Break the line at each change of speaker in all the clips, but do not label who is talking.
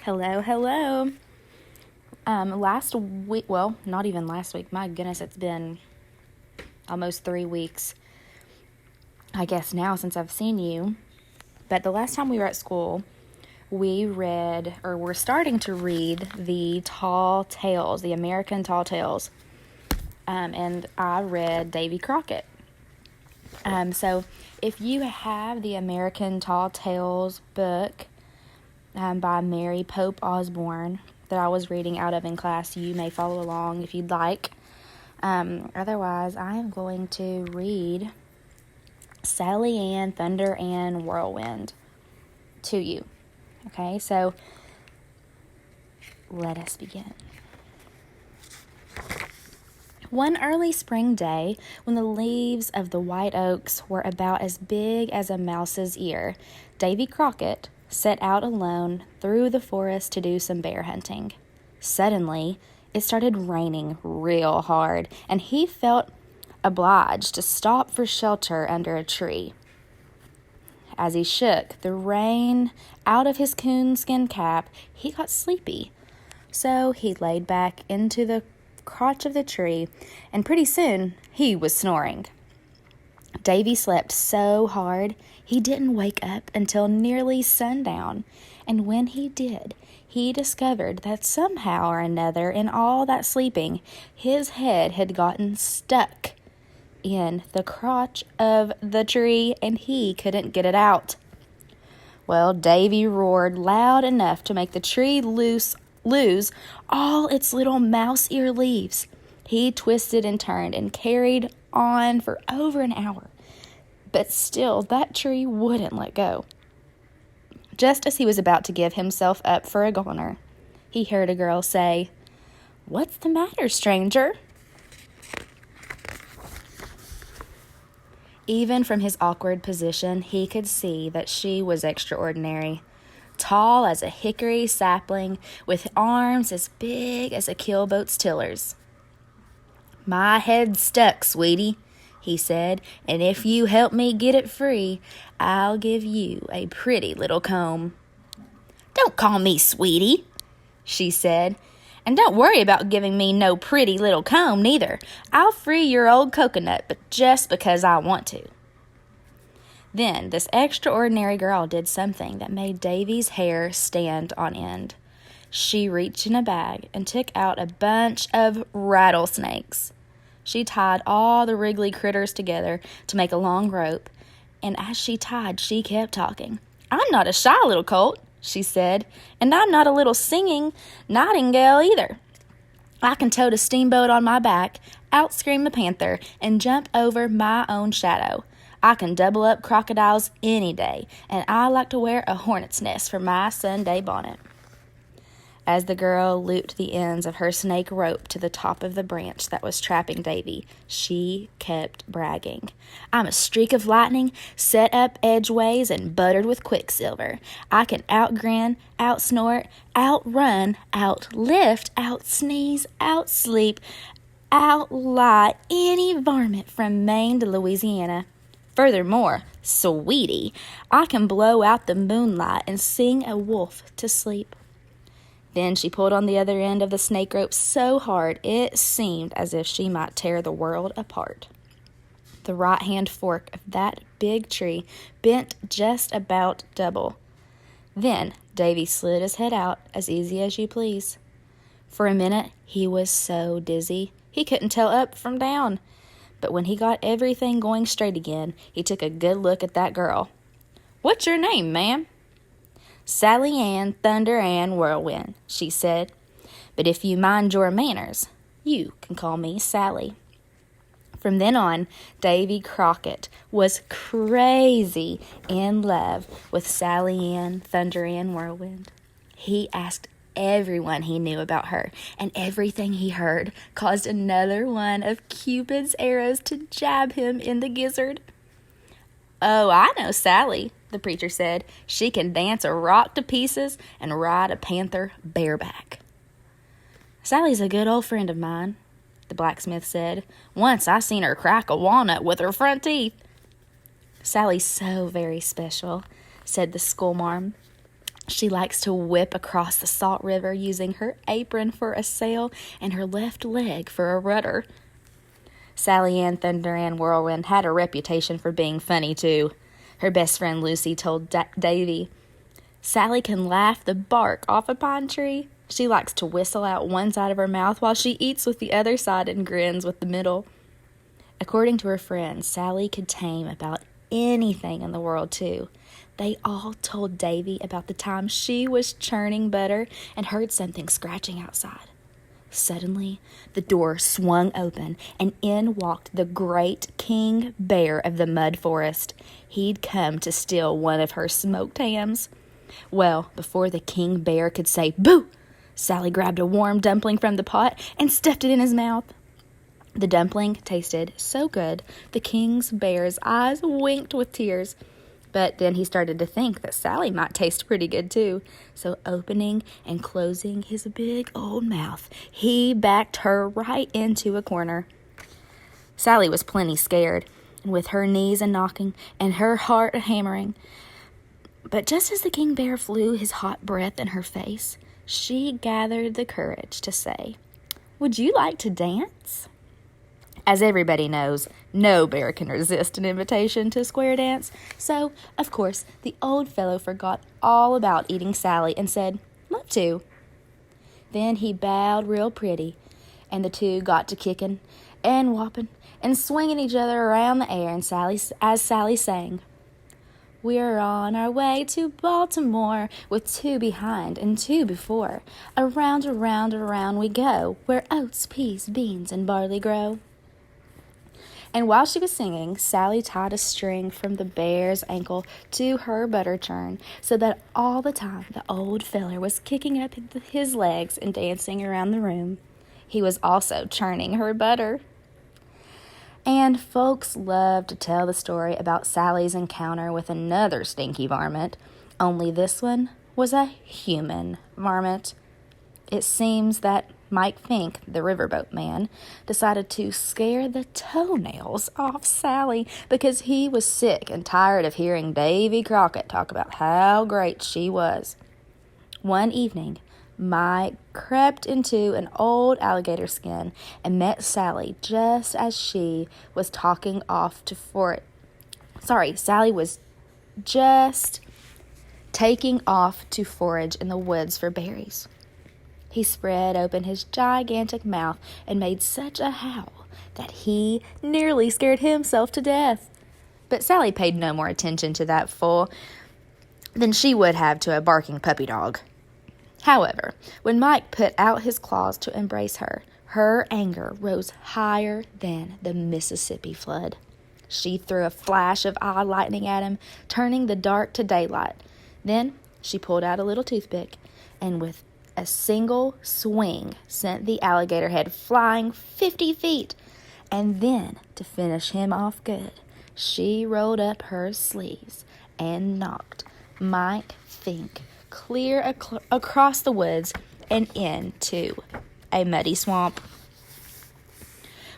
Hello, hello. Last week, well, not even last week. My goodness, it's been almost 3 weeks, I guess now, since I've seen you. But the last time we were at school, we read, or we're starting to read, the Tall Tales, the American Tall Tales. And I read Davy Crockett. So if you have the American Tall Tales book by Mary Pope Osborne that I was reading out of in class, you may follow along if you'd like. Otherwise, I am going to read Sally Ann, Thunder Ann, Whirlwind to you. Okay, so let us begin. One early spring day, when the leaves of the white oaks were about as big as a mouse's ear, Davy Crockett set out alone through the forest to do some bear hunting. Suddenly, it started raining real hard, and he felt obliged to stop for shelter under a tree. As he shook the rain out of his coonskin cap, he got sleepy. So he laid back into the crotch of the tree, and pretty soon he was snoring. Davy slept so hard he didn't wake up until nearly sundown, and when he did, he discovered that somehow or another in all that sleeping, his head had gotten stuck in the crotch of the tree, and he couldn't get it out. Well, Davy roared loud enough to make the tree lose all its little mouse ear leaves. He twisted and turned and carried on for over an hour, but still that tree wouldn't let go. Just as he was about to give himself up for a goner, he heard a girl say, "What's the matter, stranger?" Even from his awkward position, he could see that she was extraordinary. Tall as a hickory sapling, with arms as big as a keelboat's tillers. "My head's stuck, sweetie," he said, "and if you help me get it free, I'll give you a pretty little comb." "Don't call me sweetie," she said, "and don't worry about giving me no pretty little comb, neither. I'll free your old coconut, but just because I want to." Then this extraordinary girl did something that made Davy's hair stand on end. She reached in a bag and took out a bunch of rattlesnakes. She tied all the wriggly critters together to make a long rope, and as she tied, she kept talking. "I'm not a shy little colt," she said, "and I'm not a little singing nightingale either. I can tote a steamboat on my back, outscream a panther, and jump over my own shadow. I can double up crocodiles any day, and I like to wear a hornet's nest for my Sunday bonnet." As the girl looped the ends of her snake rope to the top of the branch that was trapping Davy, she kept bragging. "I'm a streak of lightning, set up edgeways and buttered with quicksilver. I can outgrin, outsnort, outrun, outlift, outsneeze, outsleep, outlie any varmint from Maine to Louisiana. Furthermore, sweetie, I can blow out the moonlight and sing a wolf to sleep." Then she pulled on the other end of the snake rope so hard it seemed as if she might tear the world apart. The right-hand fork of that big tree bent just about double. Then Davy slid his head out as easy as you please. For a minute, he was so dizzy, he couldn't tell up from down. But when he got everything going straight again, he took a good look at that girl. "What's your name, ma'am?" "Sally Ann, Thunder Ann, Whirlwind," she said. "But if you mind your manners, you can call me Sally." From then on, Davy Crockett was crazy in love with Sally Ann, Thunder Ann, Whirlwind. He asked everyone he knew about her, and everything he heard caused another one of Cupid's arrows to jab him in the gizzard. "Oh, I know Sally," the preacher said. "She can dance a rock to pieces and ride a panther bareback." "Sally's a good old friend of mine," the blacksmith said. "Once I seen her crack a walnut with her front teeth." "Sally's so very special," said the schoolmarm. She likes to whip across the salt river using her apron for a sail and her left leg for a rudder. Sally Ann Thunder Ann Whirlwind had a reputation for being funny, too. Her best friend Lucy told Davy, "Sally can laugh the bark off a pine tree. She likes to whistle out one side of her mouth while she eats with the other side and grins with the middle." According to her friends, Sally could tame about anything in the world, too. They all told Davy about the time she was churning butter and heard something scratching outside. Suddenly, the door swung open, and in walked the great king bear of the mud forest. He'd come to steal one of her smoked hams. Well, before the king bear could say "boo," Sally grabbed a warm dumpling from the pot and stuffed it in his mouth. The dumpling tasted so good, the king bear's eyes winked with tears. But then he started to think that Sally might taste pretty good too. So opening and closing his big old mouth, he backed her right into a corner. Sally was plenty scared, with her knees a-knocking and her heart a-hammering. But just as the king bear flew his hot breath in her face, she gathered the courage to say, "Would you like to dance?" As everybody knows, no bear can resist an invitation to a square dance. So, of course, the old fellow forgot all about eating Sally and said, "Love to." Then he bowed real pretty, and the two got to kicking and whopping and swinging each other around the air, and as Sally sang, "We're on our way to Baltimore, with two behind and two before. Around, around, around we go, where oats, peas, beans, and barley grow." And while she was singing, Sally tied a string from the bear's ankle to her butter churn, so that all the time the old feller was kicking up his legs and dancing around the room, he was also churning her butter. And folks love to tell the story about Sally's encounter with another stinky varmint, only this one was a human varmint. It seems that Mike Fink, the riverboat man, decided to scare the toenails off Sally because he was sick and tired of hearing Davy Crockett talk about how great she was. One evening, Mike crept into an old alligator skin and met Sally just as she was Sally was just taking off to forage in the woods for berries. He spread open his gigantic mouth and made such a howl that he nearly scared himself to death. But Sally paid no more attention to that fool than she would have to a barking puppy dog. However, when Mike put out his claws to embrace her, her anger rose higher than the Mississippi flood. She threw a flash of eye lightning at him, turning the dark to daylight. Then she pulled out a little toothpick, and with a single swing sent the alligator head flying 50 feet. And then, to finish him off good, she rolled up her sleeves and knocked Mike Fink clear across the woods and into a muddy swamp.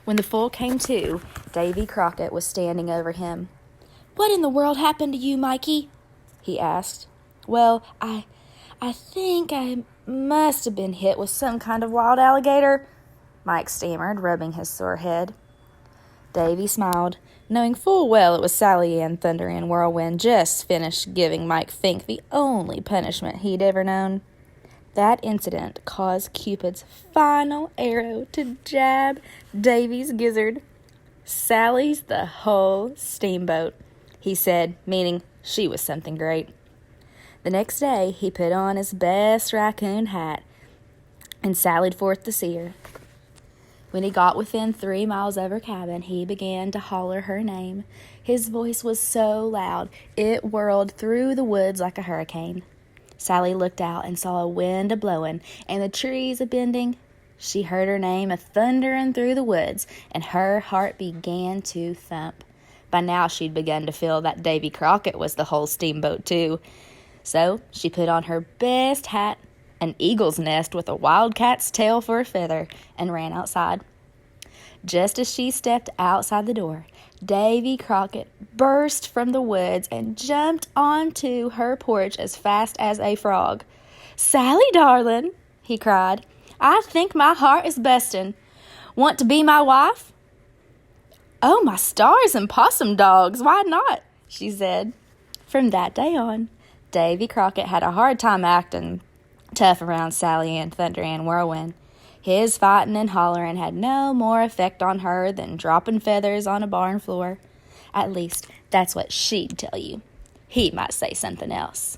When the fool came to, Davy Crockett was standing over him. "What in the world happened to you, Mikey?" he asked. "Well, I think I must have been hit with some kind of wild alligator," Mike stammered, rubbing his sore head. Davy smiled, knowing full well it was Sally Ann Thunder Ann Whirlwind just finished giving Mike Fink the only punishment he'd ever known. That incident caused Cupid's final arrow to jab Davy's gizzard. "Sally's the whole steamboat," he said, meaning she was something great. The next day, he put on his best raccoon hat and sallied forth to see her. When he got within 3 miles of her cabin, he began to holler her name. His voice was so loud, it whirled through the woods like a hurricane. Sally looked out and saw a wind a-blowing and the trees a-bending. She heard her name a-thundering through the woods, and her heart began to thump. By now, she'd begun to feel that Davy Crockett was the whole steamboat, too. So she put on her best hat, an eagle's nest with a wildcat's tail for a feather, and ran outside. Just as she stepped outside the door, Davy Crockett burst from the woods and jumped onto her porch as fast as a frog. "Sally, darling," he cried, "I think my heart is busting. Want to be my wife?" "Oh, my stars and possum dogs, why not?" she said. From that day on, Davy Crockett had a hard time acting tough around Sally and Thunder and Whirlwind. His fighting and hollering had no more effect on her than dropping feathers on a barn floor. At least, that's what she'd tell you. He might say something else.